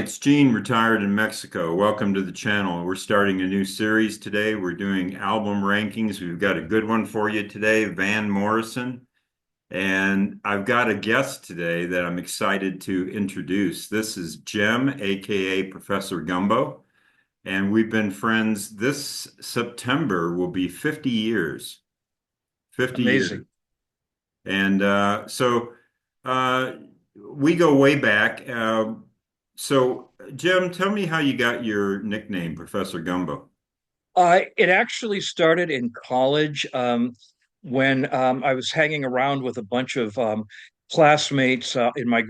it's Gene, retired in Mexico. Welcome to the channel. We're starting a new series today. We're doing album rankings. We've got a good one for you today, Van Morrison. And I've got a guest today that I'm excited to introduce. This is Jim, aka Professor Gumbo. And we've been friends. This September will be 50 years. 50 years. Amazing. And uh, we go way back. So, Jim, tell me how you got your nickname, Professor Gumbo. It actually started in college when I was hanging around with a bunch of classmates in my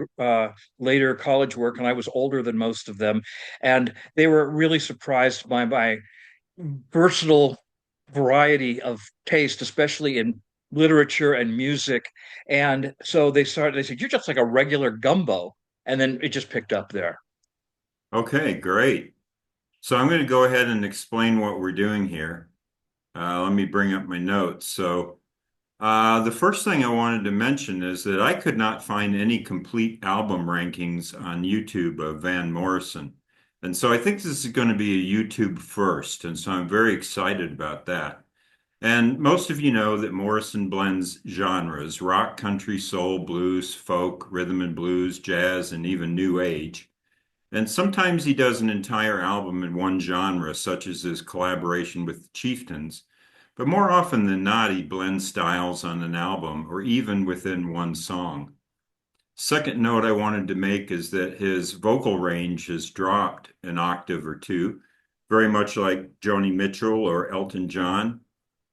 later college work, and I was older than most of them, and they were really surprised by my versatile variety of taste, especially in literature and music. And so they said, "You're just like a regular gumbo," and then it just picked up there. Okay, great. So, I'm going to go ahead and explain what we're doing here. Let me bring up my notes. The first thing I wanted to mention is that I could not find any complete album rankings on YouTube of Van Morrison. And so I think this is going to be a YouTube first. And so I'm very excited about that. And most of you know that Morrison blends genres, rock, country, soul, blues, folk, rhythm and blues, jazz, and even new age. And sometimes he does an entire album in one genre, such as his collaboration with the Chieftains. But more often than not, he blends styles on an album or even within one song. Second note I wanted to make is that his vocal range has dropped an octave or two, very much like Joni Mitchell or Elton John.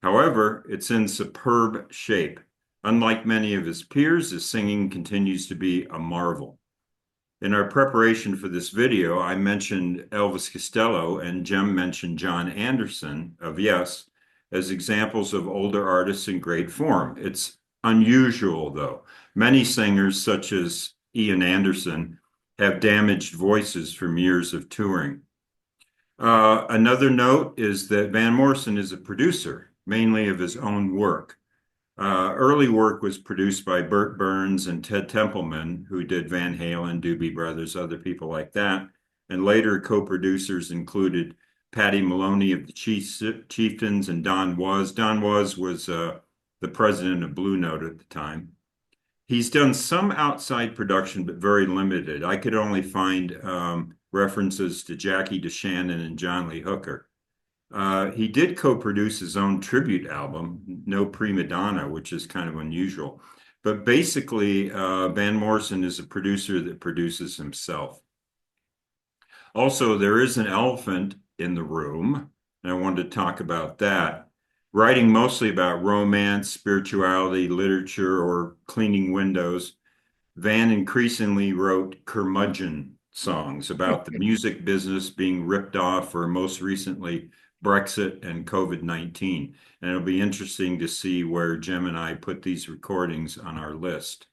However, it's in superb shape. Unlike many of his peers, his singing continues to be a marvel. In our preparation for this video, I mentioned Elvis Costello and Jem mentioned John Anderson of Yes as examples of older artists in great form. It's unusual, though. Many singers, such as Ian Anderson, have damaged voices from years of touring. Another note is that Van Morrison is a producer, mainly of his own work. Early work was produced by Burt Burns and Ted Templeman, who did Van Halen, Doobie Brothers, other people like that. And later co-producers included Patty Maloney of the Chieftains and Don Was. Don Was the president of Blue Note at the time. He's done some outside production, but very limited. I could only find references to Jackie DeShannon and John Lee Hooker. He did co-produce his own tribute album, No Prima Donna, which is kind of unusual. But basically, Van Morrison is a producer that produces himself. Also, there is an elephant in the room, and I wanted to talk about that. Writing mostly about romance, spirituality, literature, or cleaning windows, Van increasingly wrote curmudgeon songs about the music business being ripped off, or most recently, Brexit and COVID-19. And it'll be interesting to see where Jem and I put these recordings on our list.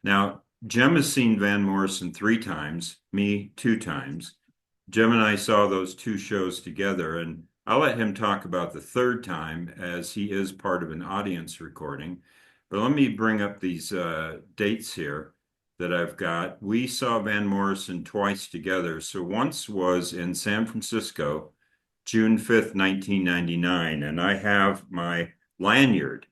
Now, Jem has seen Van Morrison 3 times, me 2 times. Jem and I saw those 2 shows together, and I'll let him talk about the third time as he is part of an audience recording. But let me bring up these dates here that I've got. We saw Van Morrison twice together. So once was in San Francisco, June 5th, 1999, and I have my lanyard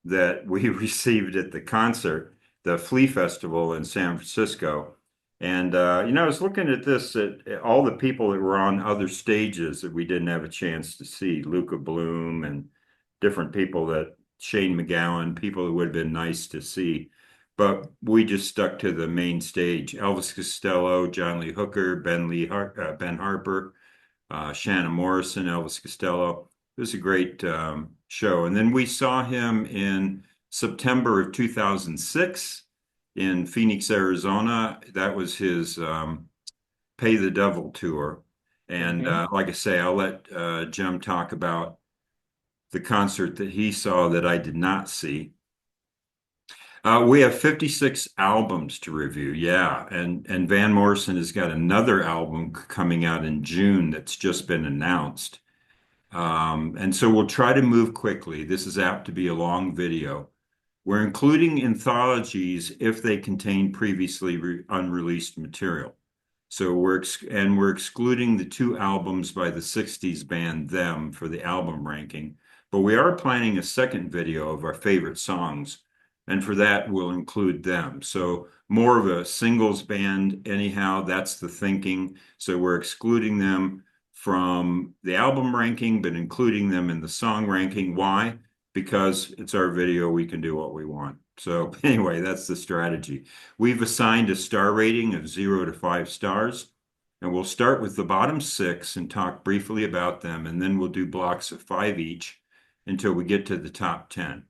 that we received at the concert, the Flea Festival in San Francisco. And I was looking at this at all the people that were on other stages that we didn't have a chance to see, Luca Bloom and different people that Shane McGowan, people that would have been nice to see. But we just stuck to the main stage. Elvis Costello, John Lee Hooker, Ben Harper, Shannon Morrison, Elvis Costello. It was a great show. And then we saw him in September of 2006 in Phoenix, Arizona. That was his Pay the Devil tour. And Mhm. like I say, I'll let Jim talk about the concert that he saw that I did not see. We have 56 albums to review, yeah. And Van Morrison has got another album coming out in June that's just been announced. And so we'll try to move quickly. This is apt to be a long video. We're including anthologies if they contain previously unreleased material. So we're excluding the two albums by the 60s band Them for the album ranking. But we are planning a second video of our favorite songs, and for that we'll include them. So more of a singles band anyhow, that's the thinking. So we're excluding them from the album ranking, but including them in the song ranking. Why? Because it's our video, we can do what we want. So anyway, that's the strategy. We've assigned a star rating of 0 to 5 stars, and we'll start with the bottom six and talk briefly about them, and then we'll do blocks of five each until we get to the top 10.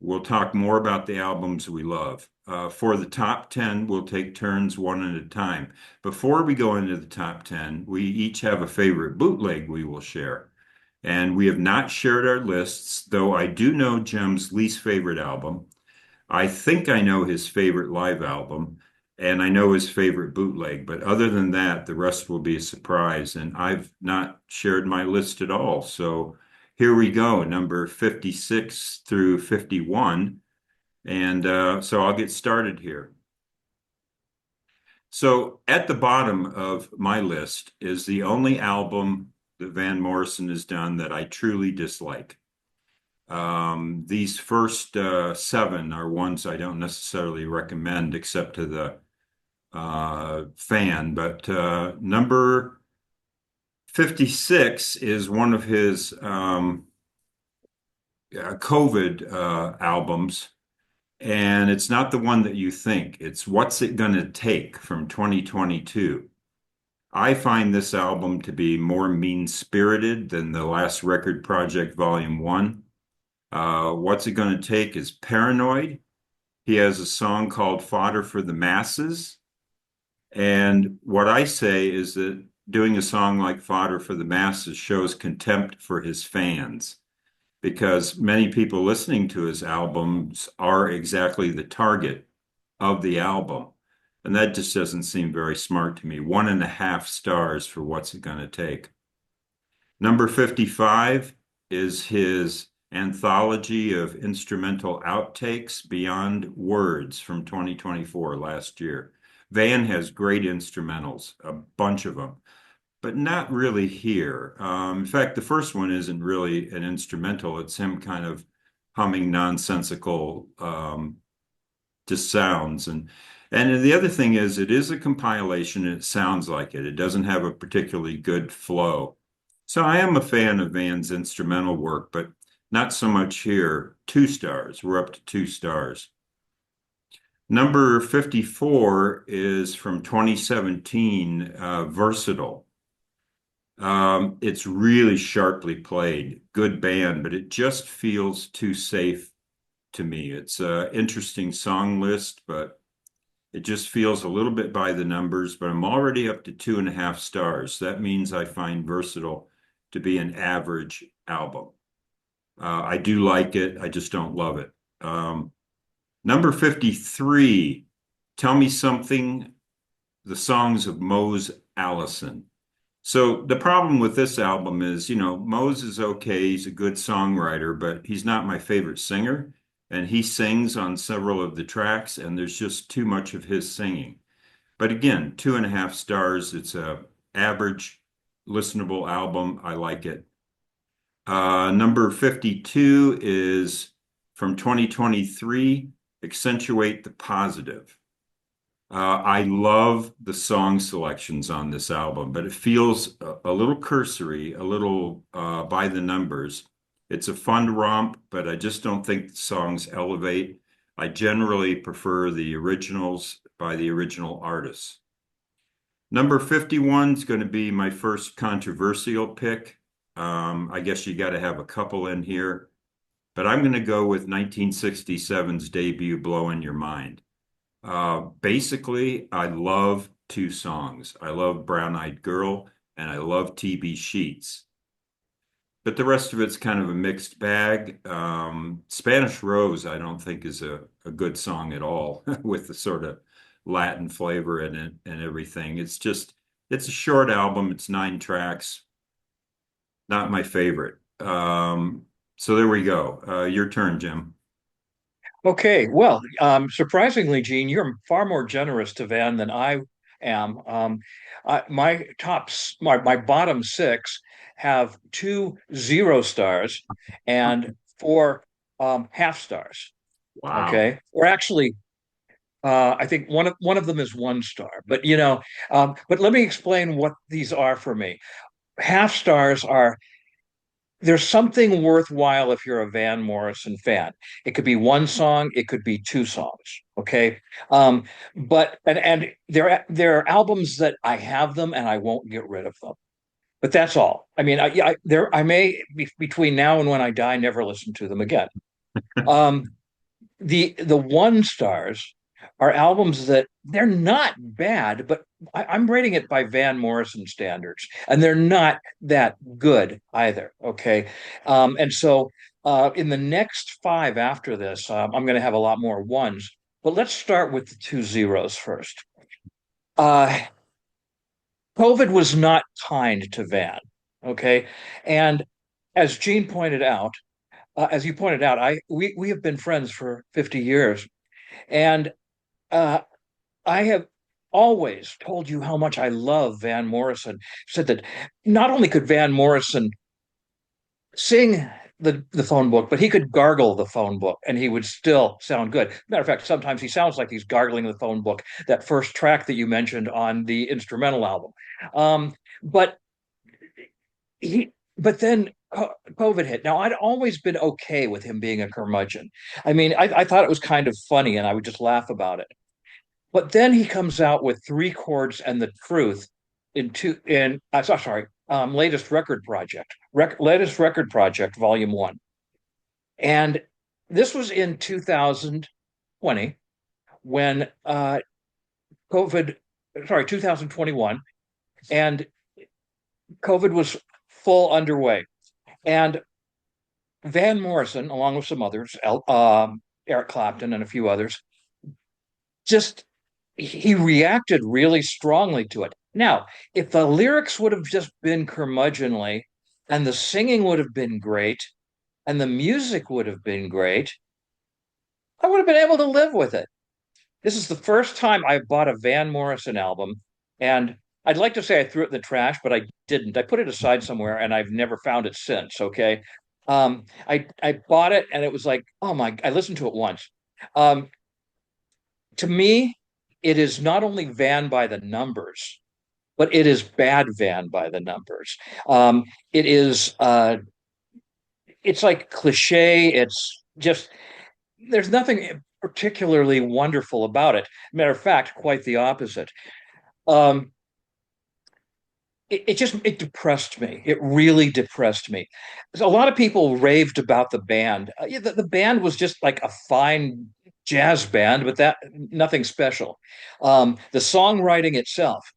We'll talk more about the albums we love. For the top 10, we'll take turns one at a time. Before we go into the top 10, we each have a favorite bootleg we will share. And we have not shared our lists, though I do know Jim's least favorite album. I think I know his favorite live album and I know his favorite bootleg, but other than that, the rest will be a surprise. And I've not shared my list at all. So here we go, number 56 through 51. And so I'll get started here. So at the bottom of my list is the only album that Van Morrison has done that I truly dislike. These first seven are ones I don't necessarily recommend, except to the fan. But number 56 is one of his COVID albums, and it's not the one that you think. It's What's It Gonna Take from 2022. I find this album to be more mean-spirited than the last record project, Volume 1. What's It Gonna Take is Paranoid. He has a song called Fodder for the Masses. And what I say is that doing a song like Fodder for the Masses shows contempt for his fans because many people listening to his albums are exactly the target of the album. And that just doesn't seem very smart to me. 1.5 stars for What's It Gonna Take. Number 55 is his anthology of instrumental outtakes Beyond Words from 2024 last year. Van has great instrumentals, a bunch of them, but not really here. In fact, the first one isn't really an instrumental. It's him kind of humming nonsensical just sounds. And the other thing is it is a compilation and it sounds like it. It doesn't have a particularly good flow. So I am a fan of Van's instrumental work, but not so much here. 2 stars. We're up to 2 stars. Number 54 is from 2017, Versatile. It's really sharply played, good band, but it just feels too safe to me. It's an interesting song list, but it just feels a little bit by the numbers, but I'm already up to 2.5 stars. That means I find Versatile to be an average album. I do like it. I just don't love it. Number 53, Tell Me Something, the songs of Mose Allison. So the problem with this album is, Mose is okay. He's a good songwriter, but he's not my favorite singer. And he sings on several of the tracks, and there's just too much of his singing. But again, 2.5 stars. It's a average listenable album. I like it. Number 52 is from 2023, Accentuate the Positive. I love the song selections on this album, but it feels a little cursory, a little by the numbers. It's a fun romp, but I just don't think the songs elevate. I generally prefer the originals by the original artists. Number 51 is going to be my first controversial pick. I guess you got to have a couple in here, but I'm going to go with 1967's debut, Blowin' Your Mind. Basically, I love two songs. I love Brown Eyed Girl and I love TB Sheets. But the rest of it's kind of a mixed bag. Spanish Rose, I don't think is a good song at all with the sort of Latin flavor in it and everything. It's a short album. It's 9 tracks. Not my favorite. So there we go. Your turn, Jim. Okay, well, surprisingly, Gene, you're far more generous to Van than I am. My my bottom six have 2 0 stars and 4 half stars. Wow. Okay, or actually, I think one of them is 1 star. But but let me explain what these are for me. Half stars are there's something worthwhile if you're a Van Morrison fan. It could be one song, it could be 2 songs. Okay. Um, but and there are albums that I have them and I won't get rid of them. But that's all. I mean, I may between now and when I die never listen to them again. Um, the 1 stars are albums that they're not bad, but I'm rating it by Van Morrison standards, and they're not that good either. Okay, and so in the next five after this, I'm going to have a lot more ones. But let's start with the 2 zeros first. Uh, COVID was not kind to Van. Okay, and as Gene pointed out, as you pointed out, we have been friends for 50 years. And uh, I have always told you how much I love Van Morrison. Said that not only could Van Morrison sing the phone book, but he could gargle the phone book and he would still sound good. Matter of fact, sometimes he sounds like he's gargling the phone book, that first track that you mentioned on the instrumental album. But but then COVID hit. Now, I'd always been okay with him being a curmudgeon. I mean, I thought it was kind of funny and I would just laugh about it. But then he comes out with Three Chords and the Truth sorry, latest record project, volume one. And this was in 2020 when COVID, sorry, 2021, and COVID was full underway. And Van Morrison, along with some others, Eric Clapton and a few others, just he reacted really strongly to it. Now, if the lyrics would have just been curmudgeonly and the singing would have been great and the music would have been great, I would have been able to live with it. This is the first time I bought a Van Morrison album, and I'd like to say I threw it in the trash, but I didn't. I put it aside somewhere and I've never found it since. Okay. I bought it and it was like, oh my, I listened to it once. Um, to me, it is not only Van by the numbers, but it is bad Van by the numbers. It is it's like cliche. It's just there's nothing particularly wonderful about it. Matter of fact, quite the opposite. Um, it depressed me. It really depressed me. So a lot of people raved about the band. Yeah, the band was just like a fine jazz band, but that nothing special. The songwriting itself.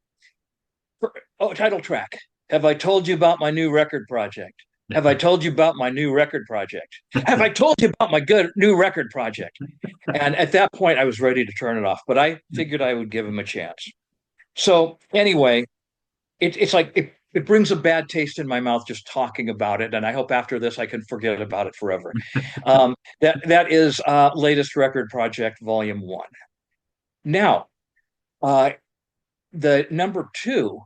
Oh, title track. Have I told you about my new record project? Have I told you about my new record project? Have I told you about my good new record project? And at that point, I was ready to turn it off, but I figured I would give him a chance. So anyway, it's like it brings a bad taste in my mouth just talking about it, and I hope after this I can forget about it forever. That is latest record project, volume one. Now, uh, the number two,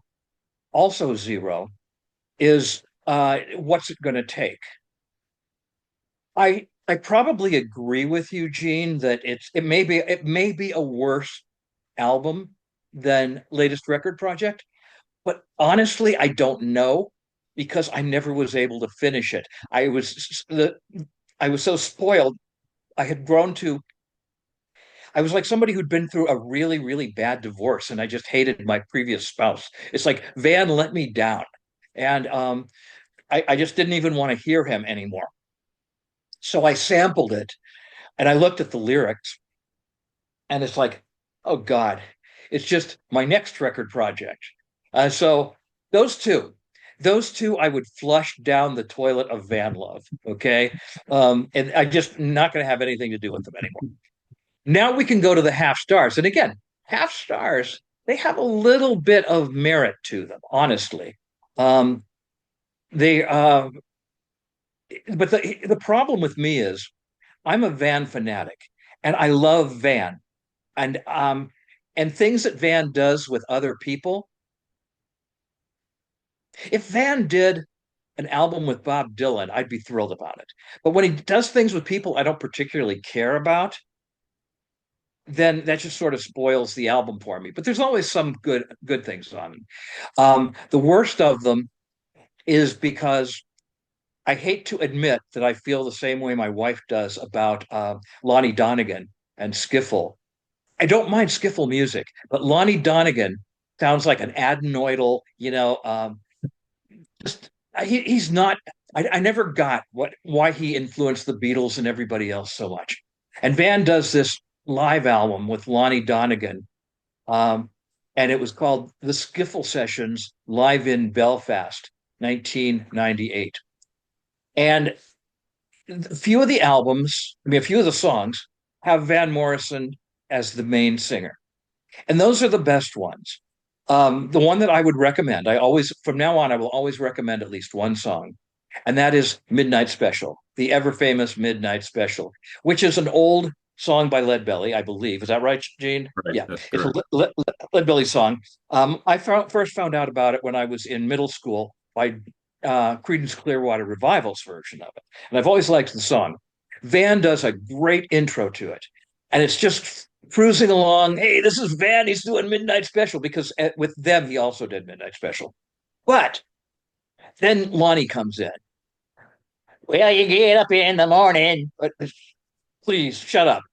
also zero, is what's it going to take? I probably agree with you, Gene, that it may be a worse album than latest record project, but honestly, I don't know because I never was able to finish it. I was so spoiled. I had grown to I was like somebody who'd been through a really, really bad divorce, and I just hated my previous spouse. It's like Van let me down, and I just didn't even want to hear him anymore. So I sampled it, and I looked at the lyrics, and it's like, oh God, it's just my next record project. So those two, those two, I would flush down the toilet of Van Love. Okay, and I just not going to have anything to do with them anymore. Now we can go to the half stars, and again, half stars they have a little bit of merit to them, honestly. Um, they, but the problem with me is I'm a Van fanatic, and I love Van, and and things that Van does with other people. If Van did an album with Bob Dylan, I'd be thrilled about it. But when he does things with people I don't particularly care about, then that just sort of spoils the album for me. But there's always some good things on it. The worst of them is because I hate to admit that I feel the same way my wife does about Lonnie Donegan and Skiffle. I don't mind Skiffle music, but Lonnie Donegan sounds like an adenoidal, just he's not. I never got why he influenced the Beatles and everybody else so much. And Van does this live album with Lonnie Donegan, um, and it was called the Skiffle Sessions Live in Belfast, 1998. And a few of the albums, I mean, a few of the songs have Van Morrison as the main singer. And those are the best ones. The one that I would recommend, I always, from now on, I will always recommend at least one song, and that is Midnight Special, the ever famous Midnight Special, which is an old song by Leadbelly, I believe. Is that right, Gene? Right, Yeah, that's it's a correct. Leadbelly song. I first found out about it when I was in middle school by Creedence Clearwater Revival's version of it, and I've always liked the song. Van does a great intro to it, and it's just cruising along. Hey, this is Van. He's doing Midnight Special because with them he also did Midnight Special. But then Lonnie comes in. Well, you get up in the morning, but please shut up.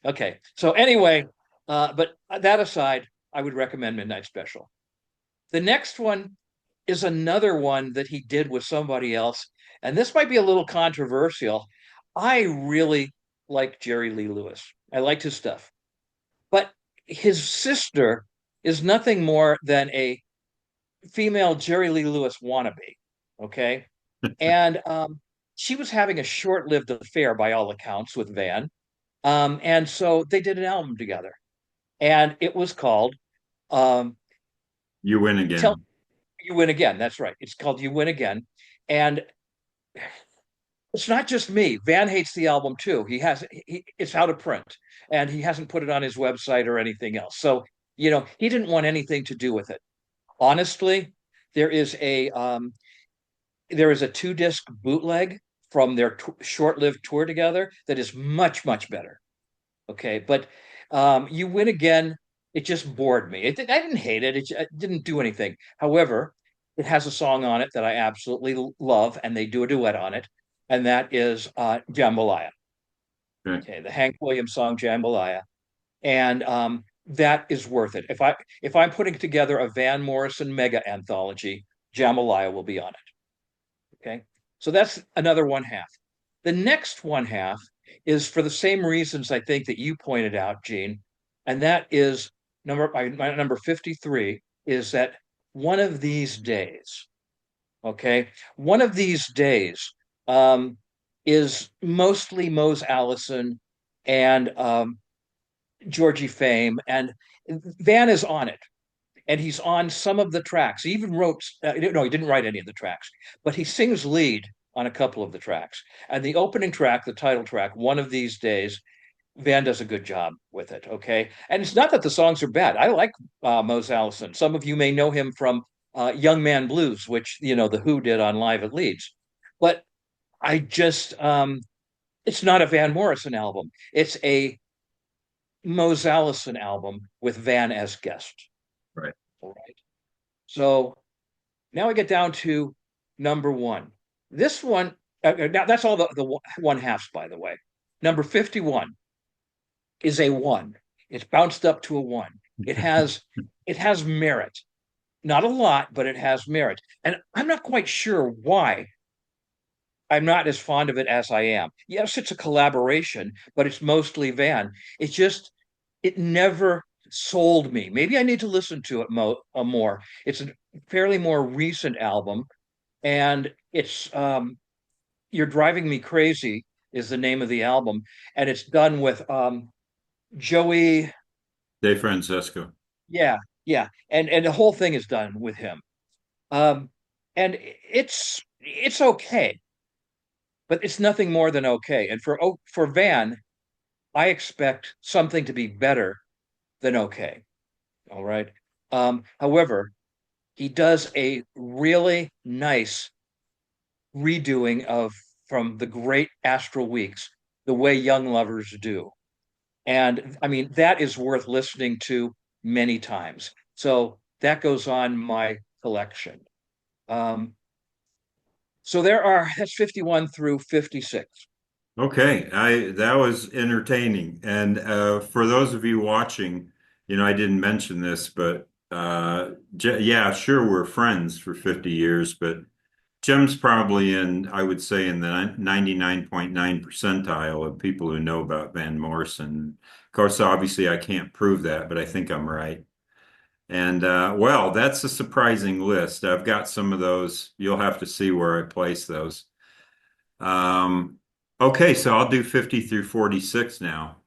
Okay. So anyway, but that aside, I would recommend Midnight Special. The next one is another one that he did with somebody else, and this might be a little controversial. I really like Jerry Lee Lewis. I liked his stuff. But his sister is nothing more than a female Jerry Lee Lewis wannabe. Okay. And she was having a short lived affair by all accounts with Van. And so they did an album together. And it was called You win Tell again. You Win Again. That's right. It's called You Win Again. And it's not just me. Van hates the album too. It's out of print and he hasn't put it on his website or anything else. So, he didn't want anything to do with it. Honestly, there is a um, there is a 2 disc bootleg from their short-lived tour together that is much better. Okay, but You Win Again. It just bored me. I didn't hate it. It didn't do anything. However, it has a song on it that I absolutely love, and they do a duet on it, and that is Jambalaya. Okay. Okay, the Hank Williams song Jambalaya, and that is worth it. If I'm putting together a Van Morrison mega anthology, Jambalaya will be on it. Okay, so that's another one half. The next one half is for the same reasons I think that you pointed out, Gene, and that is my number 53 is that one of these days, okay, one of these days um, is mostly Mose Allison and Georgie Fame, and Van is on it. And he's on some of the tracks. He even wrote, no, he didn't write any of the tracks, but he sings lead on a couple of the tracks. And the opening track, the title track, One of These Days, Van does a good job with it. Okay. And it's not that the songs are bad. I like Mose Allison. Some of you may know him from Young Man Blues, which, the Who did on Live at Leeds. But I just, it's not a Van Morrison album. It's a Mose Allison album with Van as guest. Right. All right. So now we get down to number one. This one, now that's all the one halves, by the way. Number 51 is a one. It's bounced up to a one. It has merit. Not a lot, but it has merit. And I'm not quite sure why I'm not as fond of it as I am. Yes, it's a collaboration, but it's mostly Van. It never sold me. Maybe I need to listen to it more. It's a fairly more recent album, and it's "You're Driving Me Crazy" is the name of the album, and it's done with Joey. De Francesco. Yeah, yeah, and the whole thing is done with him. Um, and it's okay, but it's nothing more than okay. And for Van, I expect something to be better than okay. All right. However, he does a really nice redoing of from the great Astral Weeks, the way young lovers do. And I mean, that is worth listening to many times. So that goes on my collection. Um, so that's 51 through 56. Okay, I that was entertaining. And for those of you watching, I didn't mention this, but yeah, sure, we're friends for 50 years, but Jim's probably in, I would say, in the 99.9 percentile of people who know about Van Morrison. Of course, obviously, I can't prove that, but I think I'm right. And well, that's a surprising list. I've got some of those. You'll have to see where I place those. Um, okay, so I'll do 50 through 46 now.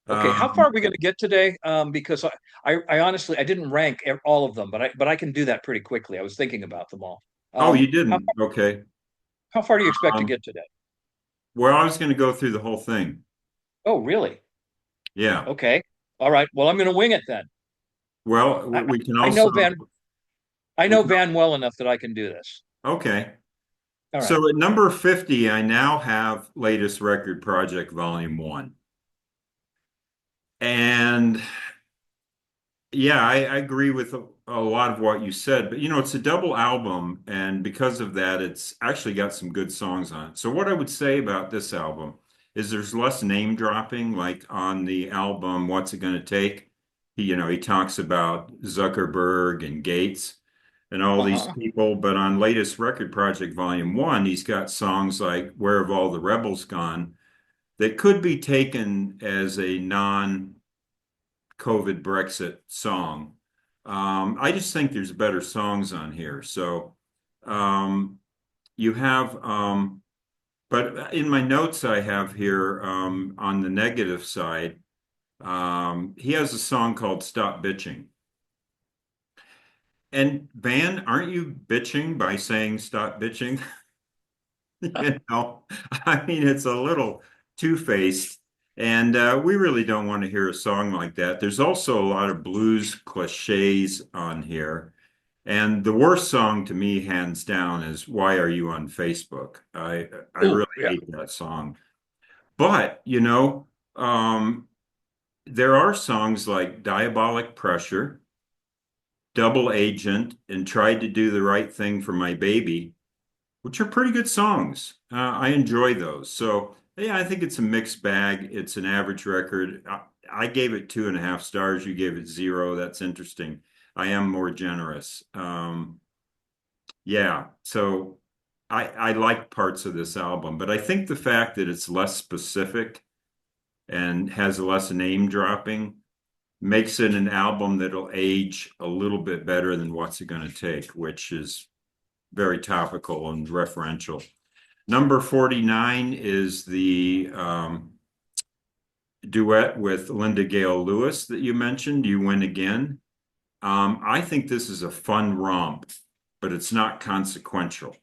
Okay, how far Um, are we going to get today? Because I honestly I didn't rank all of them, but I can do that pretty quickly. I was thinking about them all. oh, you How didn't? Okay. how far do you expect to Um, get today? well, I was going to go through the whole thing. Oh, really? Yeah. Okay. All right. Well, I'm going to wing it then. Well, I we can I also, know I we know can, Van well enough that I can do this. okay. All right. So at number 50, I now have latest record project volume one. And yeah, I agree with a lot of what you said, but it's a double album, and because of that, it's actually got some good songs on it. So what I would say about this album is there's less name dropping, like on the album What's It Gonna Take? He talks about Zuckerberg and Gates and all these Uh-huh. people, but on latest record project volume one, he's got songs like Where Have All the Rebels Gone that could be taken as a non COVID Brexit song. I just think there's better songs on here. So um, you have, but in my notes I have here on the negative side, he has a song called Stop Bitching. And Van, aren't you bitching by saying stop bitching? I mean, it's a little two-faced, and we really don't want to hear a song like that. There's also a lot of blues cliches on here. And the worst song to me, hands down, is Why Are You on Facebook? I Oh, really yeah. hate that song. But, there are songs like Diabolic Pressure, Double Agent, and Tried to Do the Right Thing for My Baby, which are pretty good songs. I enjoy those. So yeah, I think it's a mixed bag. It's an average record. I gave it 2.5 stars. You gave it zero. That's interesting. I am more generous. Yeah, so I like parts of this album, but I think the fact that it's less specific and has less name dropping makes it an album that'll age a little bit better than What's It Gonna Take, which is very topical and referential. Number 49 is the duet with Linda Gale Lewis that you mentioned, You Win Again. I think this is a fun romp, but it's not consequential.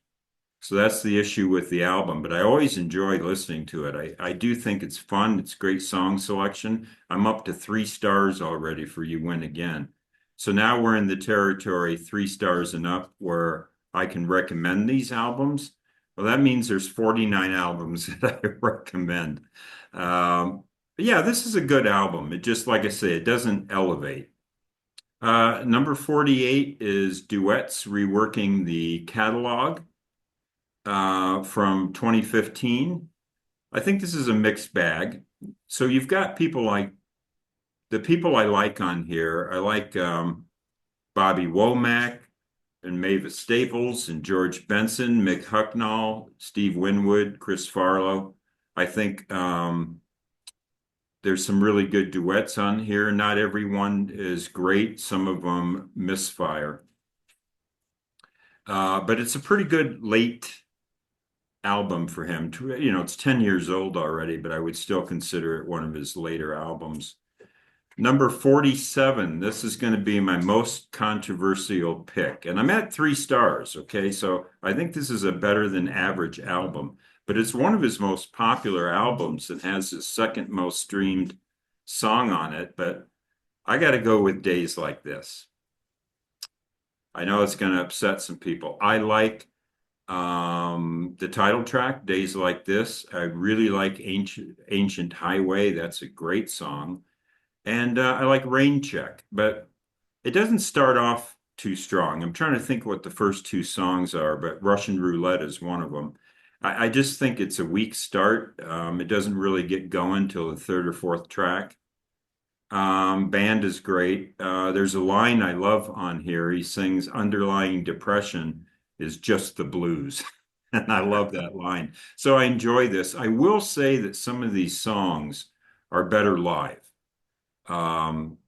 So that's the issue with the album, but I always enjoy listening to it. I do think it's fun. It's great song selection. I'm up to 3 stars already for You Win Again. So now we're in the territory 3 stars and up where I can recommend these albums. Well, that means there's 49 albums that I recommend. But yeah, this is a good album. It just, like I say, it doesn't elevate. Number 48 is Duets Reworking the Catalog from 2015. I think this is a mixed bag. So you've got people like the people I like on here. I like Bobby Womack and Mavis Staples and George Benson, Mick Hucknall, Steve Winwood, Chris Farlow. I think there's some really good duets on here. Not everyone is great. Some of them misfire. But it's a pretty good late album for him. It's 10 years old already, but I would still consider it one of his later albums. Number 47, this is going to be my most controversial pick. And I'm at 3 stars, okay? So I think this is a better than average album, but it's one of his most popular albums and has his second most streamed song on it. But I got to go with Days Like This. I know it's going to upset some people. I like the title track, Days Like This. I really like Ancient Highway. That's a great song. And I like Rain Check, but it doesn't start off too strong. I'm trying to think what the first two songs are, but Russian Roulette is one of them. I just think it's a weak start. It doesn't really get going till the third or fourth track. Band is great. There's a line I love on here. He sings, underlying depression is just the blues. And I love that line. So I enjoy this. I will say that some of these songs are better live. Um,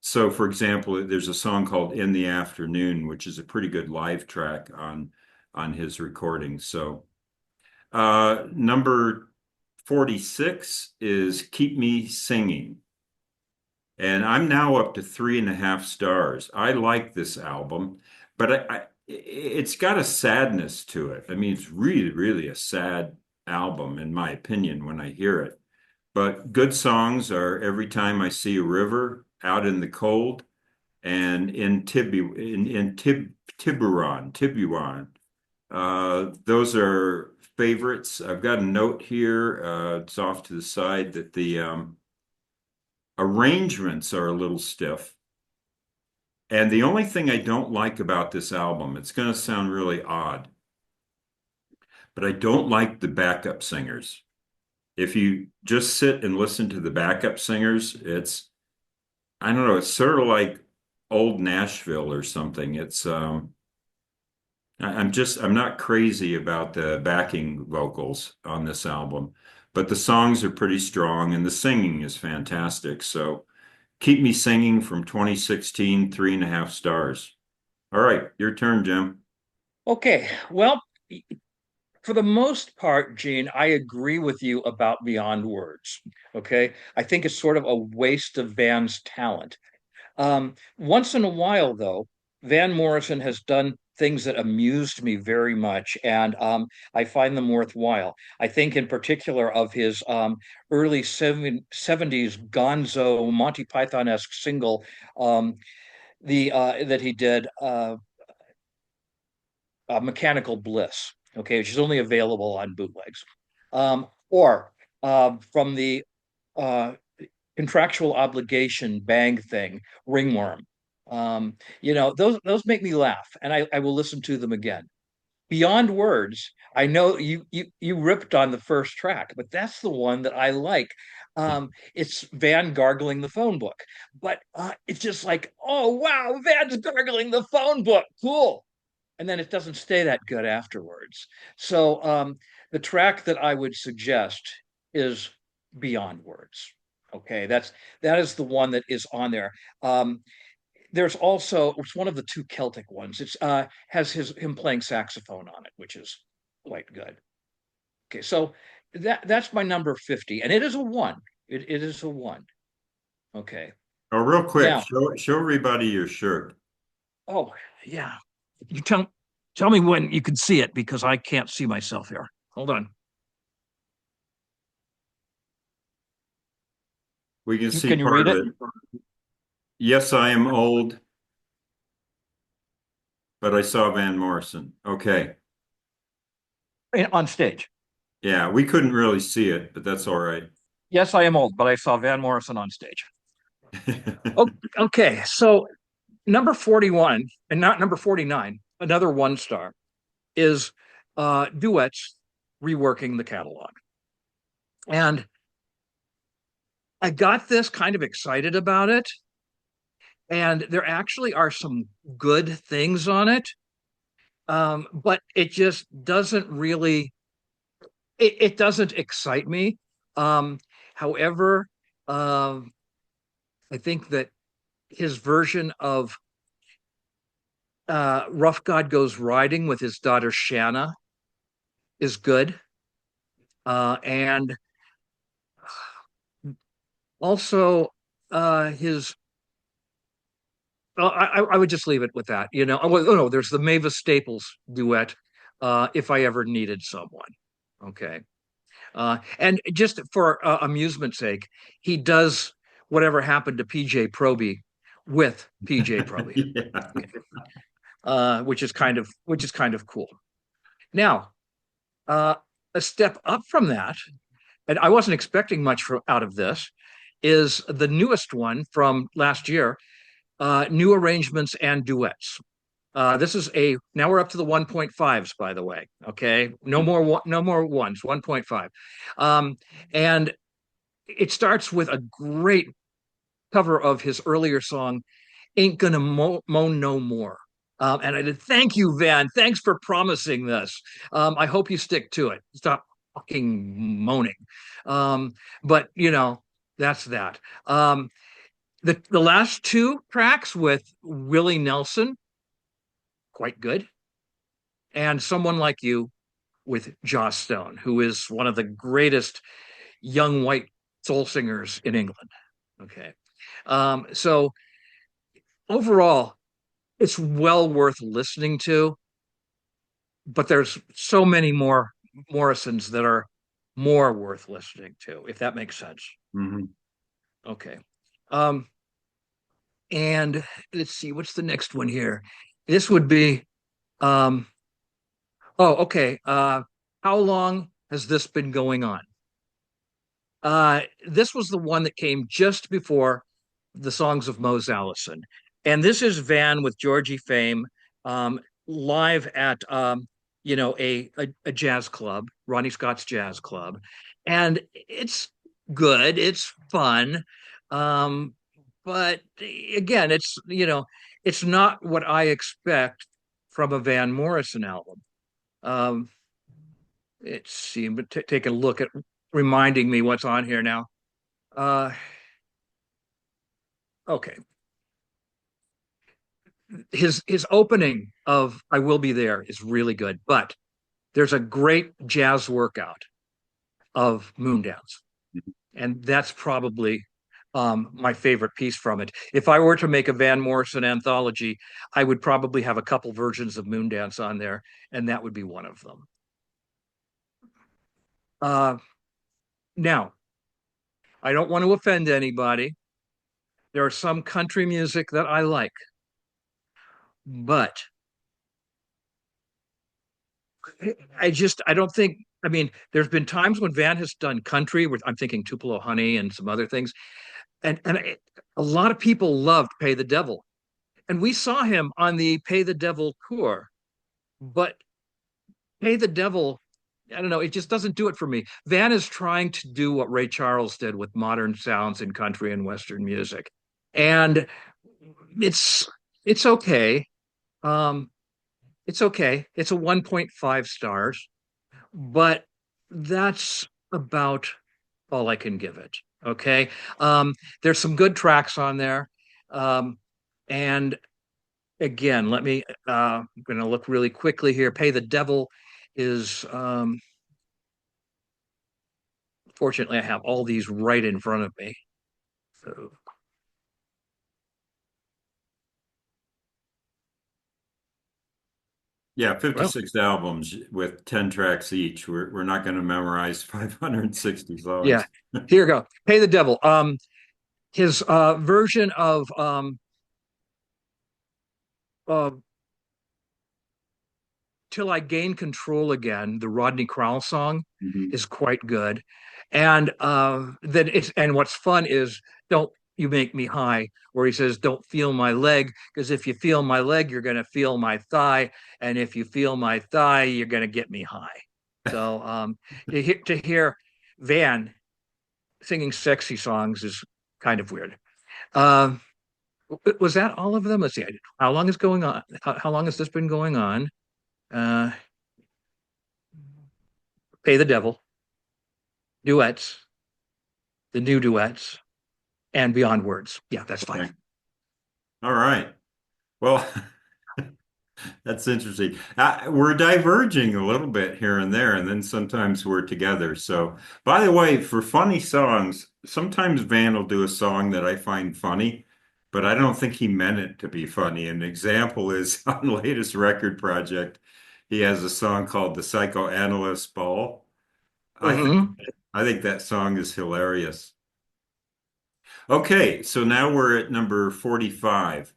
so for example, there's a song called In the Afternoon, which is a pretty good live track on his recording. So number 46 is Keep Me Singing. And I'm now up to 3.5 stars. I like this album, but it's got a sadness to it. I mean, it's really, really a sad album, in my opinion, when I hear it. But good songs are Every Time I See a River, Out in the Cold, and Tiburon. Those are favorites. I've got a note here. It's off to the side that the arrangements are a little stiff. And the only thing I don't like about this album, it's going to sound really odd, but I don't like the backup singers. If you just sit and listen to the backup singers, I don't know, it's sort of like old Nashville or something. I'm not crazy about the backing vocals on this album, but the songs are pretty strong and the singing is fantastic. So Keep Me Singing from 2016, 3.5 stars. All right, your turn, Jim. Okay, well, for the most part, Gene, I agree with you about Beyond Words. Okay, I think it's sort of a waste of Van's talent. Once in a while, though, Van Morrison has done things that amused me very much, and I find them worthwhile. I think, in particular, of his early 70s Gonzo Monty Python-esque single, the that he did, Mechanical Bliss. Okay, which is only available on bootlegs, or from the uh, contractual obligation bang thing, ringworm. Those make me laugh, and I will listen to them again. Beyond Words, I know you ripped on the first track, but that's the one that I like. It's Van gargling the phone book, but it's just like, oh wow, Van's gargling the phone book, cool. And then it doesn't stay that good afterwards. So the track that I would suggest is Beyond Words. Okay, that is the one that is on there. There's also it's one of the two Celtic ones. It's has him playing saxophone on it, which is quite good. Okay, so that's my number 50, and it is a one. It is a one. Okay. Oh, real quick, Now, show everybody your shirt. oh yeah, you tell me when you can see it because I can't see myself here. Hold on. We can see Can you part read of it? it. Yes, I am old, but I saw Van Morrison. Okay. On stage. Yeah, we couldn't really see it, but that's all right. Yes, I am old, but I saw Van Morrison on stage. Okay, so number 41 and not number 49, another one star, is duets reworking the catalog. And I got this kind of excited about it. And there actually are some good things on it. But it just doesn't really, it doesn't excite me. Um, however, um, I think that his version of Rough God Goes Riding with his daughter Shanna is good. And also his I would just leave it with that. Oh no, there's the Mavis Staples duet, If I Ever Needed Someone. Okay. And just for amusement's sake, he does whatever happened to PJ Proby with PJ Proby, Yeah. which is kind of cool. Now, uh, a step up from that, and I wasn't expecting much out of this, is the newest one from last year, new arrangements and duets. This is a now we're up to the 1.5s, by the way. Okay, no more ones, 1.5, and it starts with a great cover of his earlier song, "Ain't Gonna Moan No More." And I did thank you, Van. Thanks for promising this. I hope you stick to it. Stop fucking moaning. Um, but that's that. The last two tracks with Willie Nelson, quite good, and Someone Like You with Joss Stone, who is one of the greatest young white soul singers in England. Okay. So overall, it's well worth listening to, but there's so many more Morrisons that are more worth listening to, if that makes sense. Mhm. Okay. Um, and let's see, what's the next one here? This would be, um, oh, okay. How long has this been going on? This was the one that came just before the songs of Mose Allison. And this is Van with Georgie Fame, live at a jazz club, Ronnie Scott's Jazz Club. And it's good, it's fun. Um, but again, it's not what I expect from a Van Morrison album. Um, let's see, but take a look at reminding me what's on here now. Uh, okay. His opening of "I Will Be There" is really good, but there's a great jazz workout of Moondance, and that's probably my favorite piece from it. If I were to make a Van Morrison anthology, I would probably have a couple versions of Moondance on there, and that would be one of them. Uh, Now, I don't want to offend anybody. There are some country music that I like, but I don't think. I mean, there's been times when Van has done country, where I'm thinking Tupelo Honey and some other things, and a lot of people loved Pay the Devil, and we saw him on the Pay the Devil tour, but Pay the Devil, I don't know, it just doesn't do it for me. Van is trying to do what Ray Charles did with modern sounds in country and Western music, and it's it's okay. Um, it's okay. It's a 1.5 stars, but that's about all I can give it. Okay. There's some good tracks on there. Um, and again, I'm going to look really quickly here. Pay the Devil is, fortunately, I have all these right in front of me. So, Yeah, well, 56 albums with 10 tracks each. We're not going to memorize 560 yeah, songs. here we go. Pay the Devil. His version of uh, Till I Gain Control Again, the Rodney Crowell song, Mhm. is quite good. And what's fun is Don't You Make Me High, where he says, "Don't feel my leg, because if you feel my leg, you're gonna feel my thigh. And if you feel my thigh, you're gonna get me high." So to hear Van singing sexy songs is kind of weird. Um, was that all of them? Let's see. How long is going on? How long has this been going on? Uh, Pay the Devil, duets, the new duets, and Beyond Words. Yeah, that's Okay. 5. All right. Well, that's interesting. We're diverging a little bit here and there, and then sometimes we're together. So, by the way, for funny songs, sometimes Van will do a song that I find funny, but I don't think he meant it to be funny. An example is on the latest record project, he has a song called "The Psychoanalyst Ball." I think Mm-hmm. I think that song is hilarious. Okay, so now we're at number 45.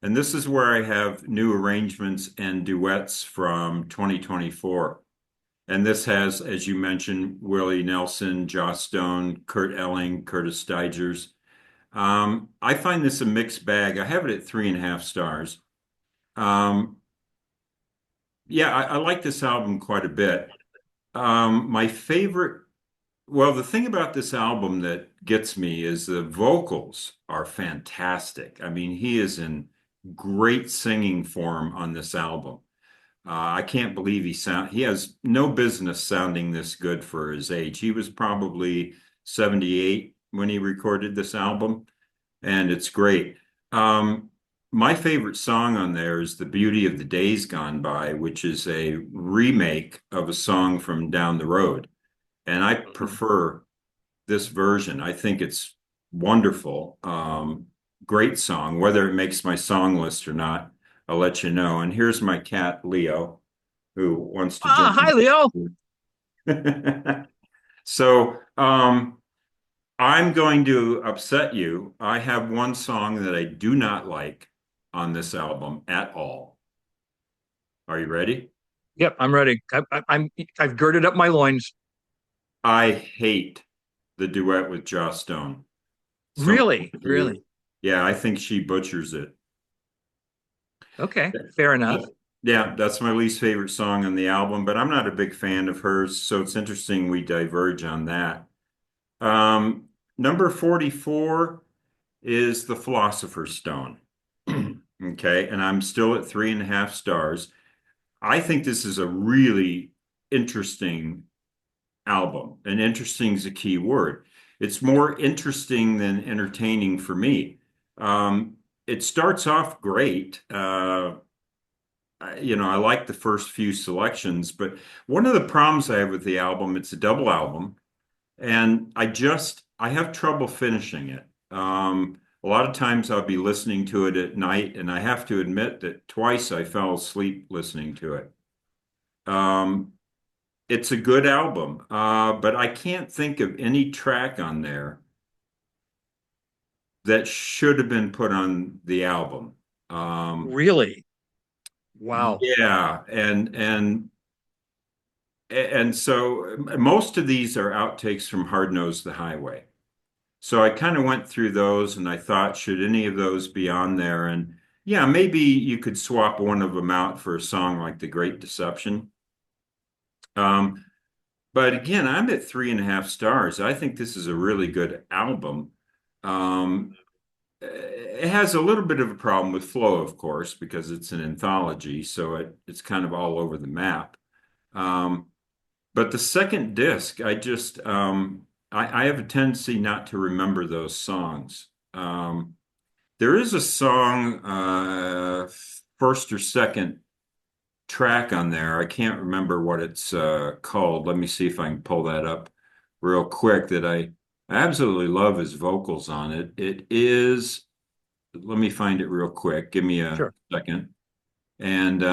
And this is where I have new arrangements and duets from 2024. And this has, as you mentioned, Willie Nelson, Joss Stone, Kurt Elling, Curtis Stigers. I find this a mixed bag. I have it at 3.5 stars. Um, yeah, I like this album quite a bit. My favorite, well, the thing about this album that gets me is the vocals are fantastic. I mean, he is in great singing form on this album. I can't believe he has no business sounding this good for his age. He was probably 78 when he recorded this album, and it's great. Um, my favorite song on there is The Beauty of the Days Gone By, which is a remake of a song from down the road. And I Mhm. prefer this version. I think it's wonderful. Great song. Whether it makes my song list or not, I'll let you know. And here's my cat, Leo, who wants to Ah, jump hi, Leo. in. So, I'm going to upset you. I have one song that I do not like on this album at all. Are you ready? Yep, I'm ready. I've girded up my loins. I hate the duet with Joss Stone. Some Really, really. Yeah, I think she butchers it. Okay, fair enough. Yeah, that's my least favorite song on the album, but I'm not a big fan of hers, so it's interesting we diverge on that. Number 44 is The Philosopher's Stone. Okay, and I'm still at 3.5 stars. I think this is a really interesting album, and interesting is a key word. It's more interesting than entertaining for me. It starts off great. I like the first few selections, but one of the problems I have with the album, it's a double album, and I have trouble finishing it. A lot of times I'll be listening to it at night, and I have to admit that twice I fell asleep listening to it. Um, it's a good album, but I can't think of any track on there that should have been put on the album. Um, Really? Wow. yeah, and so most of these are outtakes from Hard Nosed the Highway. So I kind of went through those and I thought, should any of those be on there? And yeah, maybe you could swap one of them out for a song like The Great Deception. Um, but again, I'm at 3.5 stars. I think this is a really good album. Um, it has a little bit of a problem with flow, of course, because it's an anthology, so it's kind of all over the map. Um, but the second disc, I have a tendency not to remember those songs. There is a song, first or second track on there. I can't remember what it's called. Let me see if I can pull that up real quick. I absolutely love his vocals on it. It is, let me find it real quick. Give me a Sure. second. And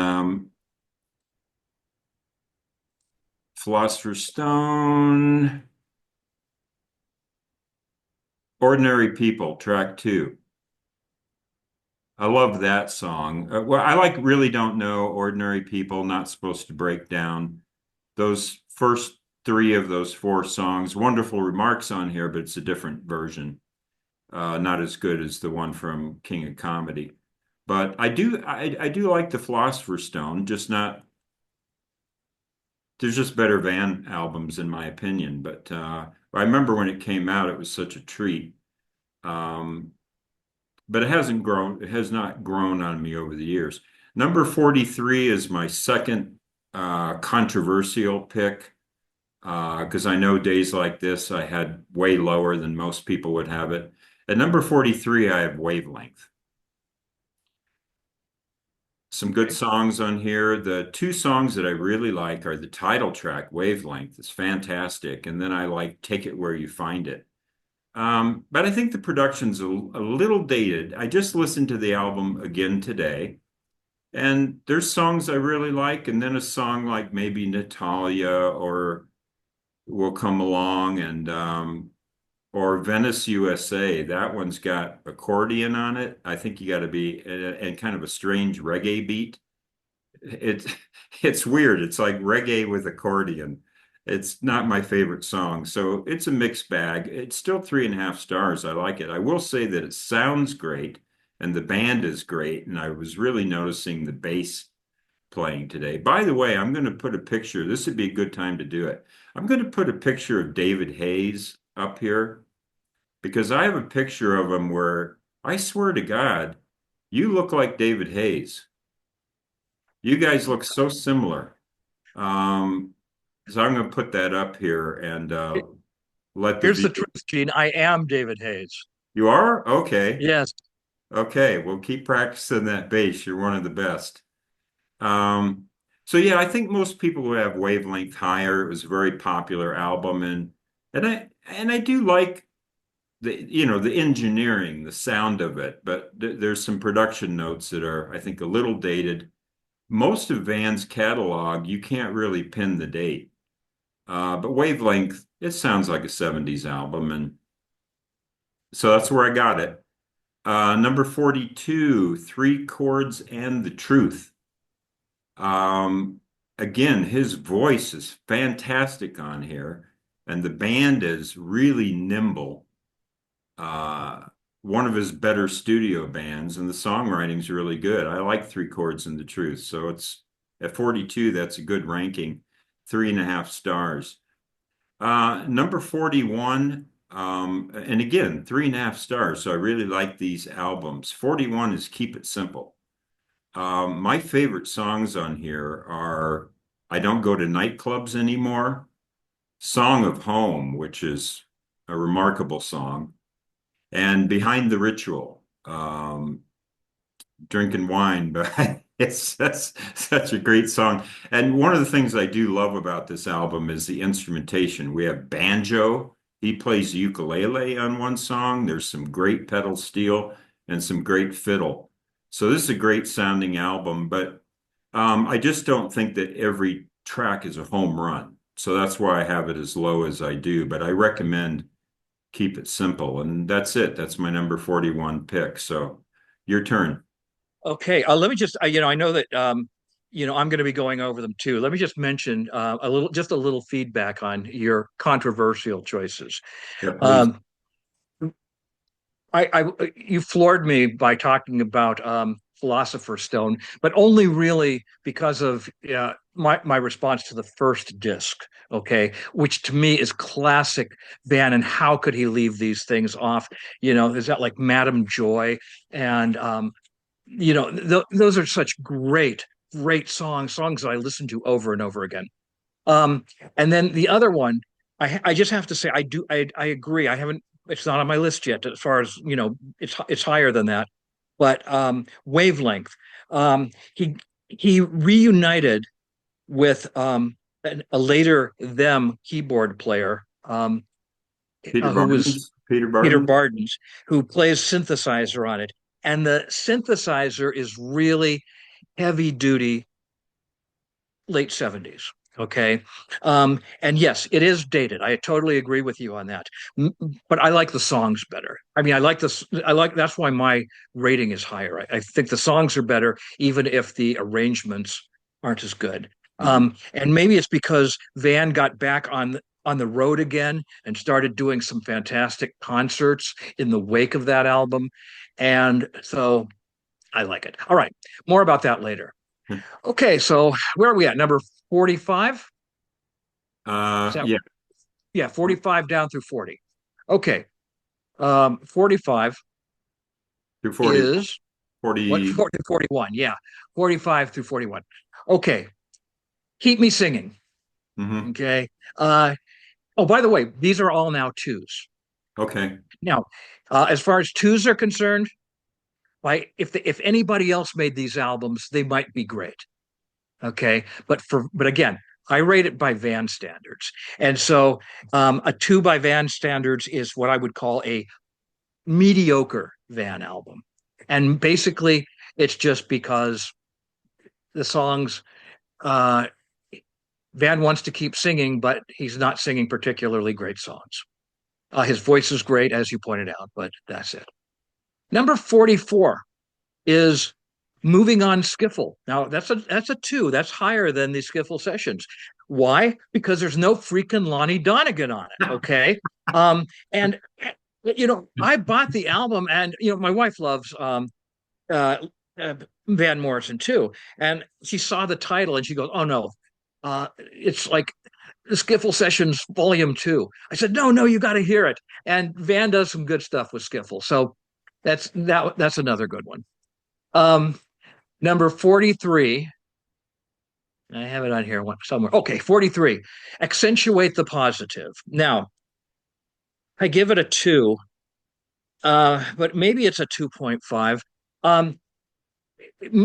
Philosopher's Stone, Ordinary People, track two. I love that song. Well, I like Really Don't Know, Ordinary People, Not Supposed to Break Down. Those first three of those four songs, wonderful remarks on here, but it's a different version. Not as good as the one from King of Comedy. But I do like the Philosopher's Stone, just not, there's just better Van albums in my opinion. But I remember when it came out, it was such a treat. Um, but it has not grown on me over the years. Number 43 is my second controversial pick because I know days like this I had way lower than most people would have it. At number 43, I have Wavelength. Some good Okay. songs on here. The two songs that I really like are the title track, Wavelength. It's fantastic. And then I like Take It Where You Find It. But I think the production's a little dated. I just listened to the album again today, and there's songs I really like, and then a song like maybe Natalia or Will Come Along, and or Venice, USA. That one's got accordion on it. I think you got to be and kind of a strange reggae beat. It's it's weird. It's like reggae with accordion. It's not my favorite song, so it's a mixed bag. It's still 3.5 stars. I like it. I will say that it sounds great and the band is great, and I was really noticing the bass playing today. By the way, I'm going to put a picture. This would be a good time to do it. I'm going to put a picture of David Hayes up here because I have a picture of him where I swear to God, you look like David Hayes. You guys look so similar. Um, so I'm going to put that up here and let the Here's the view. truth, Gene. I am David Hayes. You are? Okay. Yes. Okay. Well, keep practicing that bass. You're one of the best. Um, so yeah, I think most people who have Wavelength Higher. It was a very popular album, and I do like the engineering, the sound of it, but there's some production notes that are, I think, a little dated. Most of Van's catalog, you can't really pin the date. But Wavelength, it sounds like a 70s album, and so that's where I got it. Number 42, Three Chords and the Truth. Um, Again, his voice is fantastic on here, and the band is really nimble. Uh, One of his better studio bands, and the songwriting's really good. I like Three Chords and the Truth, so it's at 42, that's a good ranking, 3.5 stars. Number 41, and again, 3.5 stars. So I really like these albums. 41 is Keep It Simple. My favorite songs on here are I Don't Go to Nightclubs Anymore, Song of Home, which is a remarkable song, and Behind the Ritual. Drinking wine, but it's that's such a great song. And one of the things I do love about this album is the instrumentation. We have banjo. He plays ukulele on one song. There's some great pedal steel and some great fiddle. So this is a great sounding album, but I just don't think that every track is a home run. So that's why I have it as low as I do. But I recommend Keep It Simple. And that's it. That's my number 41 pick. So your turn. Okay. Let me just, I know that, I'm going to be going over them too. Let me just mention just a little feedback on your controversial choices. Yeah, please. Um, you floored me by talking about Philosopher's Stone, but only really because of my response to the first disc, okay, which to me is classic Van. And how could he leave these things off? Is that like Madame Joy and those are such great songs that I listen to over and over again. Um, and then the other one, I just have to say, I agree. I haven't, it's not on my list yet. As far as it's higher than that. But Wavelength, he reunited with a later them keyboard player, Peter who was Barnes. Peter Peter Barnes. Bardens, who plays synthesizer on it, and the synthesizer is really heavy duty late 70s. Okay. And yes, it is dated. I totally agree with you on that. But I like the songs better. I mean, I like this. That's why my rating is higher. I think the songs are better, even if the arrangements aren't as good. Mhm. And maybe it's because Van got back on the road again and started doing some fantastic concerts in the wake of that album. And so I like it. All right. More about that later. Okay, so where are we at? Number 45? Is that Yeah, yeah, 45 down through 40. Okay. 45 through 40, is what 40. 40 41. Yeah. 45 through 41. Okay. Keep me singing. Hmm. Okay. Uh oh, by the way, these are all now twos. Okay. Now, as far as twos are concerned, like if anybody else made these albums, they might be great. Okay, but again, I rate it by Van standards, and so a two by Van standards is what I would call a mediocre Van album, and basically it's just because the songs uh, Van wants to keep singing, but he's not singing particularly great songs. His voice is great, as you pointed out, but that's it. Number 44 is Moving on Skiffle. Now that's a two. That's higher than the Skiffle sessions. Why? Because there's no freaking Lonnie Donegan on it. Okay. And I bought the album, and my wife loves uh, uh, Van Morrison too, and she saw the title and she goes, "Oh no, it's like the Skiffle Sessions Volume Two." I said, "No, no, you got to hear it." And Van does some good stuff with Skiffle, so that's another good one. Um, Number 43. I have it on here somewhere. Okay, 43. Accentuate the positive. Now, I give it a two, but maybe it's a 2.5. Um,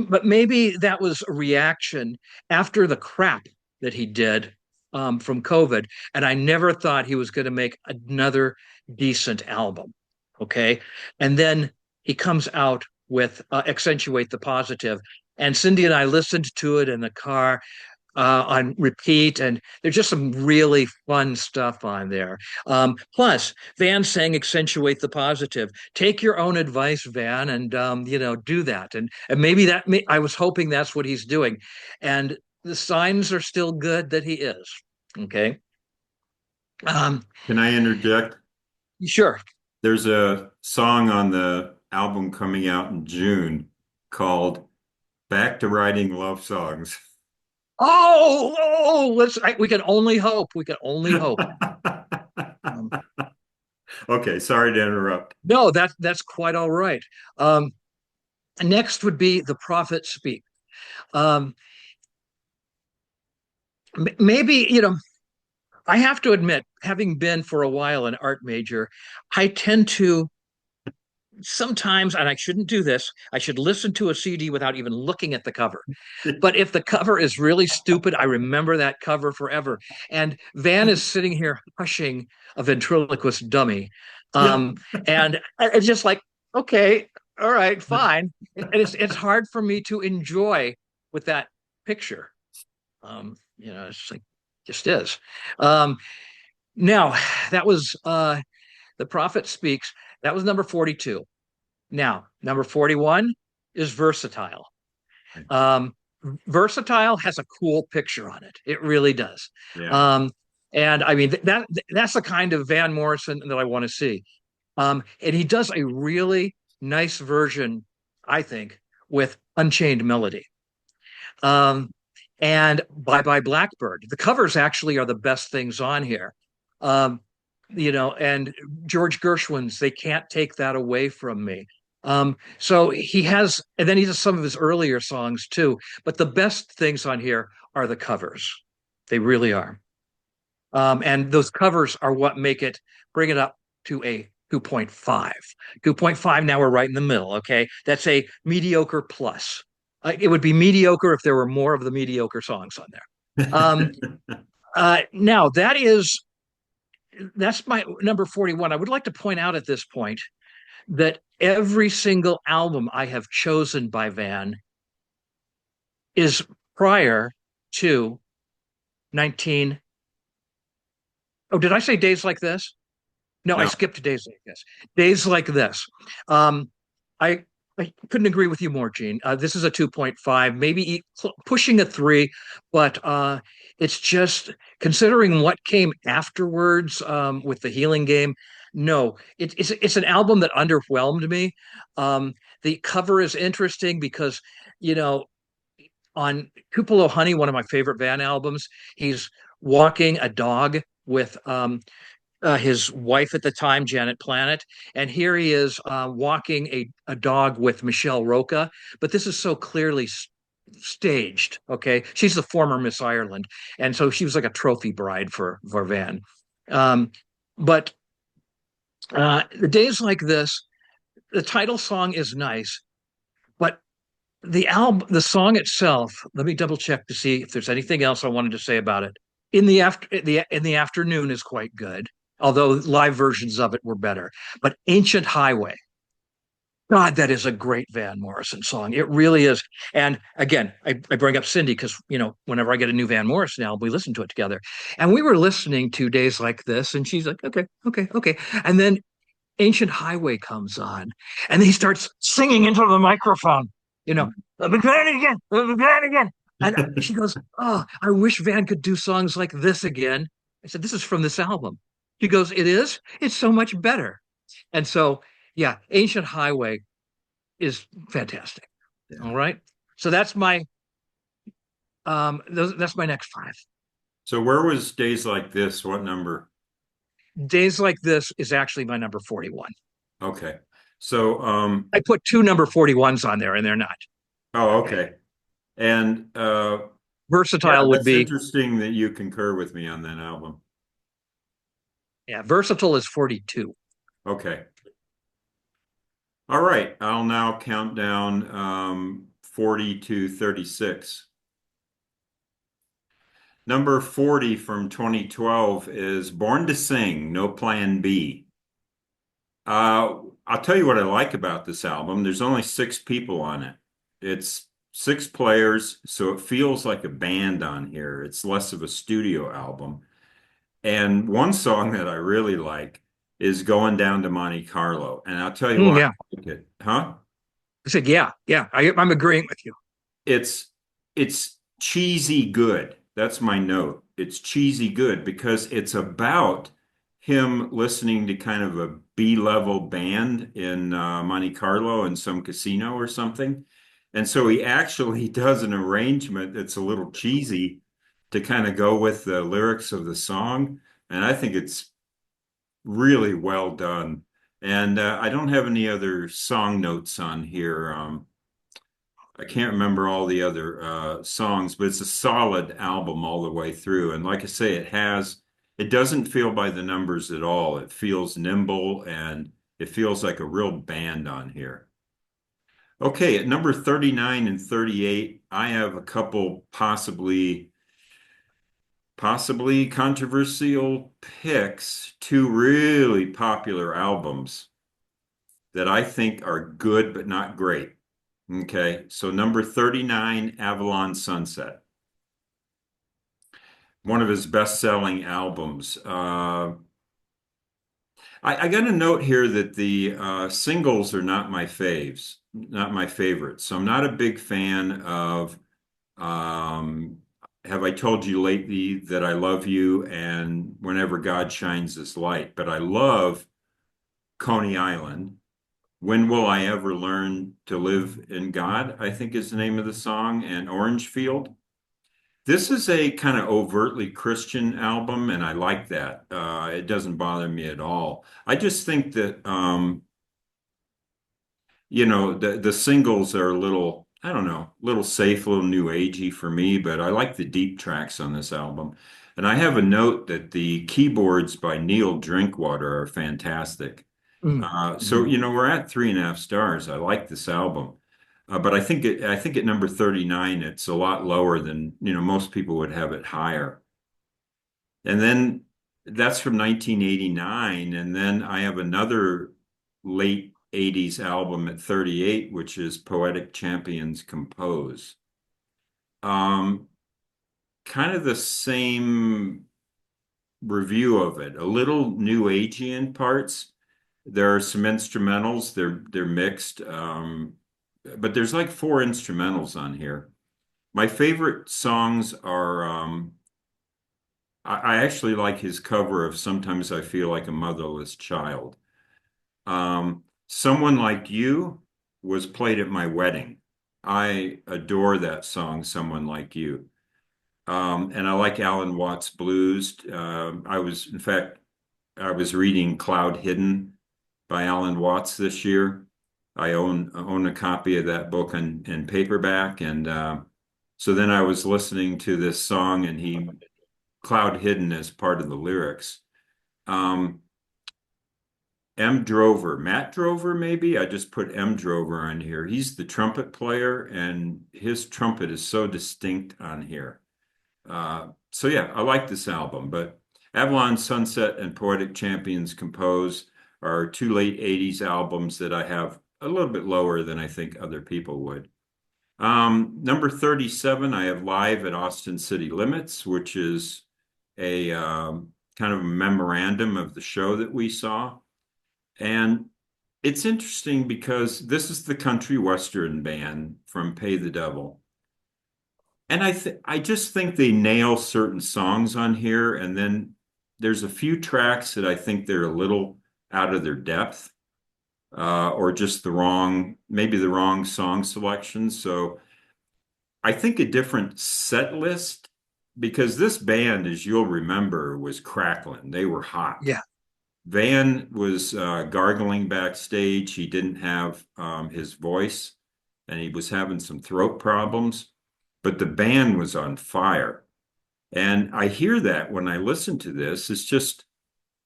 but maybe that was a reaction after the crap that he did from COVID. And I never thought he was going to make another decent album. Okay. And then he comes out with Accentuate the Positive. And Cindy and I listened to it in the car on repeat, and there's just some really fun stuff on there. Plus, Van saying accentuate the positive. Take your own advice, Van, and do that. And maybe I was hoping that's what he's doing, and the signs are still good that he is. Okay. Um, Can I interject? sure. There's a song on the album coming out in June called Back to Writing Love Songs. We can only hope. We can only hope. Um, Okay, sorry to interrupt. no, that's quite all right. Um, Next would be The Prophet Speak. Um, Maybe, I have to admit, having been for a while an art major, I tend to sometimes, and I shouldn't do this, I should listen to a CD without even looking at the cover. But if the cover is really stupid, I remember that cover forever. And Van is sitting here hushing a ventriloquist dummy. Yeah. Um, and it's just like, okay, all right, fine. And it's hard for me to enjoy with that picture. It's like just is. Um, Now that was The Prophet Speaks. That was number 42. Now, number 41 is Versatile. Um, Versatile has a cool picture on it. It really does. Yeah. Um, and I mean that's the kind of Van Morrison that I want to see. And he does a really nice version, I think, with Unchained Melody. Um, and Bye Bye Blackbird. The covers actually are the best things on here. Um, and George Gershwin's They Can't Take That Away From Me. So he has, and then he does some of his earlier songs too. But the best things on here are the covers. They really are. And those covers are what bring it up to a 2.5. 2.5, now we're right in the middle. Okay. That's a mediocre plus. It would be mediocre if there were more of the mediocre songs on there. Now that's my number 41. I would like to point out at this point that every single album I have chosen by Van is prior to 19. Oh, did I say Days Like This? No, I No. skipped Days Like This. Days Like This. Um, I I couldn't agree with you more, Gene. This is a 2.5, maybe pushing a three, but it's just considering what came afterwards with the Healing Game. No, it's an album that underwhelmed me. The cover is interesting because, you know, on Tupelo Honey, one of my favorite Van albums, he's walking a dog with his wife at the time, Janet Planet, and here he is walking a dog with Michelle Roca. But this is so clearly staged. Okay, she's the former Miss Ireland, and so she was like a trophy bride for Van. Um, but the days like this, the title song is nice, but the song itself. Let me double check to see if there's anything else I wanted to say about it. In the afternoon is quite good, although live versions of it were better. But Ancient Highway, God, that is a great Van Morrison song. It really is. And again, I bring up Cindy because, whenever I get a new Van Morrison album, we listen to it together. And we were listening to Days Like This, and she's like, okay, okay, okay. And then Ancient Highway comes on, and he starts singing into the microphone, you know, "I'll be glad again, I'll be glad again." And she goes, "Oh, I wish Van could do songs like this again." I said, "This is from this album." She goes, "It is? It's so much better." And so, yeah, Ancient Highway is fantastic. Yeah. All right. So that's my next five. So where was Days Like This? What number? Days Like This is actually my number 41. Okay. So, I put two number 41s on there and they're not. oh, Okay. okay. And yeah, Versatile would that's be, interesting that you concur with me on that album. yeah, Versatile is 42. Okay. All right. I'll now count down 40 to 36. Number 40 from 2012 is Born to Sing, No Plan B. I'll tell you what I like about this album. There's only six people on it. It's six players, so it feels like a band on here. It's less of a studio album. And one song that I really like is Going Down to Monte Carlo. And I'll tell you why Yeah. I like it. Huh? I said, yeah, yeah. I'm agreeing with you. It's it's cheesy good. That's my note. It's cheesy good because it's about him listening to kind of a B-level band in Monte Carlo in some casino or something. And so he actually does an arrangement that's a little cheesy to kind of go with the lyrics of the song. And I think it's really well done. And I don't have any other song notes on here. I can't remember all the other songs, but it's a solid album all the way through. And like I say, it doesn't feel by the numbers at all. It feels nimble and it feels like a real band on here. Okay, at number 39 and 38, I have a couple possibly controversial picks, two really popular albums that I think are good but not great. Okay, so number 39, Avalon Sunset, one of his best-selling albums. I got a note here that the singles are not my faves, not my favorites. So I'm not a big fan of um, Have I Told You Lately That I Love You and Whenever God Shines His Light, but I love Coney Island. When Will I Ever Learn to Live in God, I think is the name of the song, and Orange Field. This is a kind of overtly Christian album, and I like that. It doesn't bother me at all. I just think that the singles are a little, I don't know, a little safe, a little new agey for me, but I like the deep tracks on this album. And I have a note that the keyboards by Neil Drinkwater are fantastic. Mm. So we're at 3.5 stars. I like this album, but I think at number 39, it's a lot lower than most people would have it higher. And then that's from 1989, and then I have another late 80s album at 38, which is Poetic Champions Compose. Um, Kind of the same review of it, a little new agey in parts. There are some instrumentals. They're mixed, but there's like four instrumentals on here. My favorite songs are. I actually like his cover of "Sometimes I Feel Like a Motherless Child." "Someone Like You" was played at my wedding. I adore that song, "Someone Like You." And I like Alan Watts blues. In fact, I was reading Cloud Hidden by Alan Watts this year. I own a copy of that book in paperback, and so then I was listening to this song, and he Cloud Hidden as part of the lyrics. Um, M. Drover, Matt Drover, maybe. I just put M. Drover on here. He's the trumpet player, and his trumpet is so distinct on here. So yeah, I like this album, but Avalon Sunset and Poetic Champions Compose are two late 80s albums that I have a little bit lower than I think other people would. Number 37, I have Live at Austin City Limits, which is a kind of a memorandum of the show that we saw. And it's interesting because this is the country western band from Pay the Devil. And I just think they nail certain songs on here. And then there's a few tracks that I think they're a little out of their depth, or just maybe the wrong song selection. So I think a different set list, because this band, as you'll remember, was crackling. They were hot. Yeah. Van was gargling backstage. He didn't have his voice, and he was having some throat problems, but the band was on fire. And I hear that when I listen to this. It's just,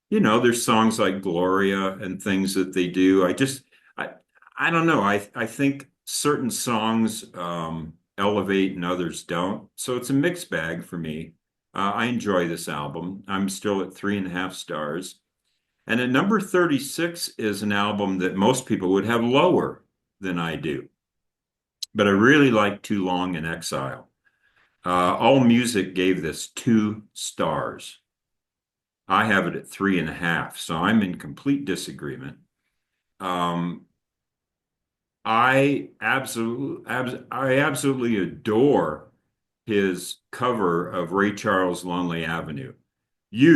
there's songs like Gloria and things that they do. I, I don't know. I think certain songs elevate and others don't. So it's a mixed bag for me. I enjoy this album. I'm still at 3.5 stars. And at number 36 is an album that most people would have lower than I do. But I really like Too Long in Exile. All Music gave this 2 stars. I have it at 3.5, so I'm in complete disagreement. Um, I absolutely adore his cover of Ray Charles' Lonely Avenue. You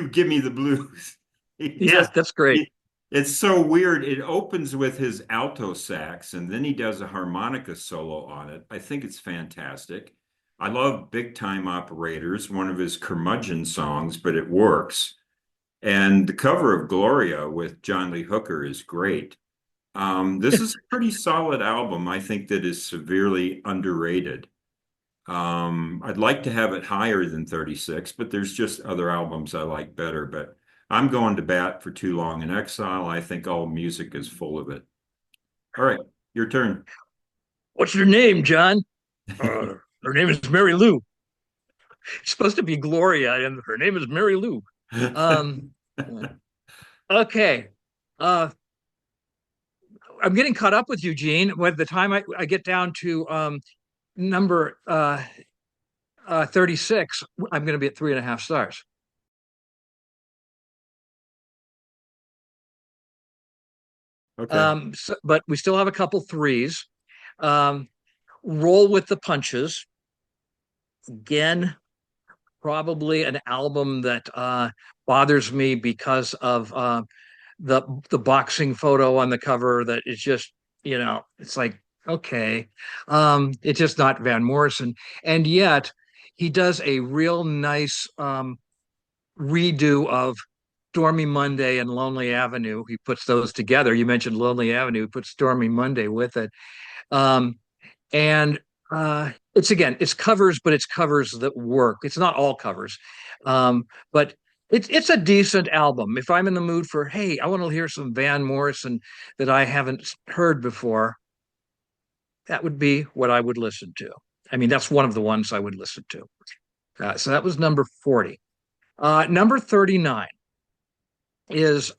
give me the blues. He Yeah, just, that's great. it's so weird. It opens with his alto sax and then he does a harmonica solo on it. I think it's fantastic. I love Big Time Operators, one of his curmudgeon songs, but it works. And the cover of Gloria with John Lee Hooker is great. This is a pretty solid album. I think that is severely underrated. I'd like to have it higher than 36, but there's just other albums I like better. But I'm going to bat for Too Long in Exile. I think All Music is full of it. All right, your turn. What's your name, John? Her name is Mary Lou. It's supposed to be Gloria, and her name is Mary Lou. Um, okay. Uh, I'm getting caught up with you, Gene. By the time I get down to number 36, I'm going to be at 3.5 stars. Okay. But we still have a couple threes. Um, Roll with the Punches. Again, probably an album that bothers me because of the boxing photo on the cover. That is just, it's like, okay, it's just not Van Morrison, and yet he does a real nice redo of Stormy Monday and Lonely Avenue. He puts those together. You mentioned Lonely Avenue, he puts Stormy Monday with it. Um, and it's covers, but it's covers that work. It's not all covers, but it's a decent album. If I'm in the mood for, hey, I want to hear some Van Morrison that I haven't heard before, that would be what I would listen to. I mean, that's one of the ones I would listen to. So that was number 40. Number 39 is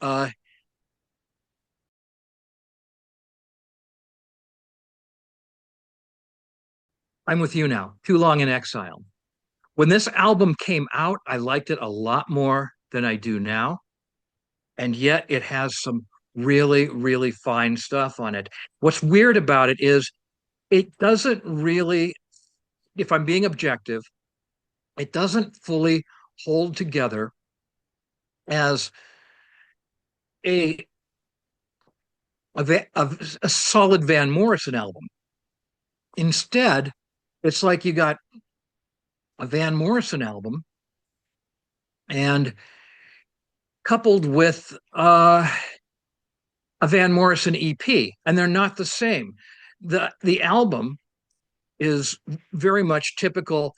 I'm with you now. Too Long in Exile. When this album came out, I liked it a lot more than I do now. And yet it has some really, really fine stuff on it. What's weird about it is it doesn't really, if I'm being objective, it doesn't fully hold together as a a solid Van Morrison album. Instead, it's like you got a Van Morrison album and coupled with a Van Morrison EP, and they're not the same. The album is very much typical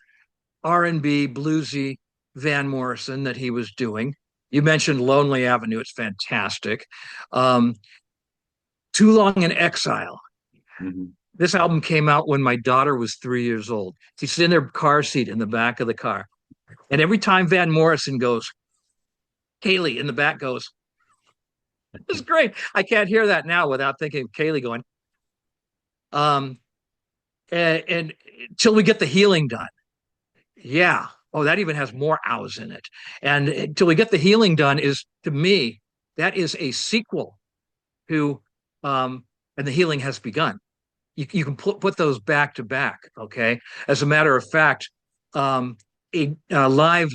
R&B bluesy Van Morrison that he was doing. You mentioned Lonely Avenue; it's fantastic. Um, Too Long in Exile. Mhm. This album came out when my daughter was 3 years old. She's in her car seat in the back of the car, and every time Van Morrison goes, Kaylee in the back goes, It's great. I can't hear that now without thinking of Kaylee going, um, and till we get the healing done. Yeah. Oh, that even has more owls in it. And till we get the healing done is to me, that is a sequel to and the healing has begun. You can put those back to back. Okay. As a matter of fact, a live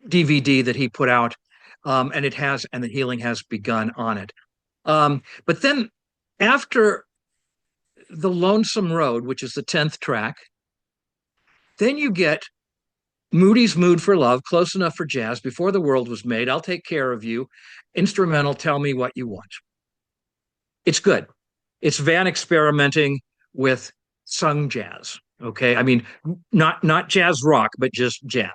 DVD that he put out, and the healing has begun on it. But then after the Lonesome Road, which is the 10th track, then you get Moody's Mood for Love, Close Enough for Jazz, Before the World Was Made, I'll Take Care of You, instrumental, Tell Me What You Want. It's good. It's Van experimenting with sung jazz. Okay. I mean, not jazz rock, but just jazz.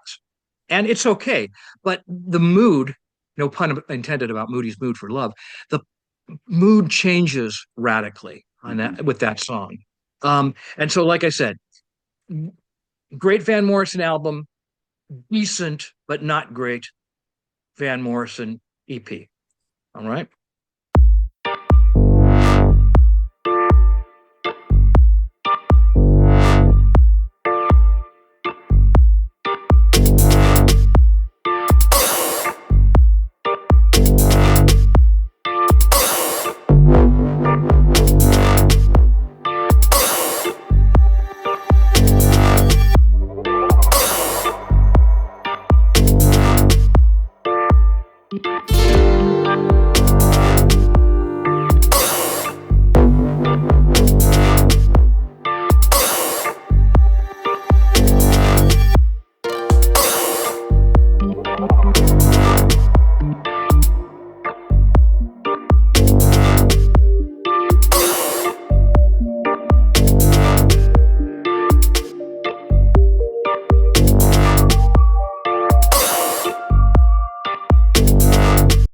And it's okay. But the mood, no pun intended about Moody's Mood for Love, the mood changes radically on Mhm. that with that song. And so, like I said, great Van Morrison album, decent but not great Van Morrison EP. All right.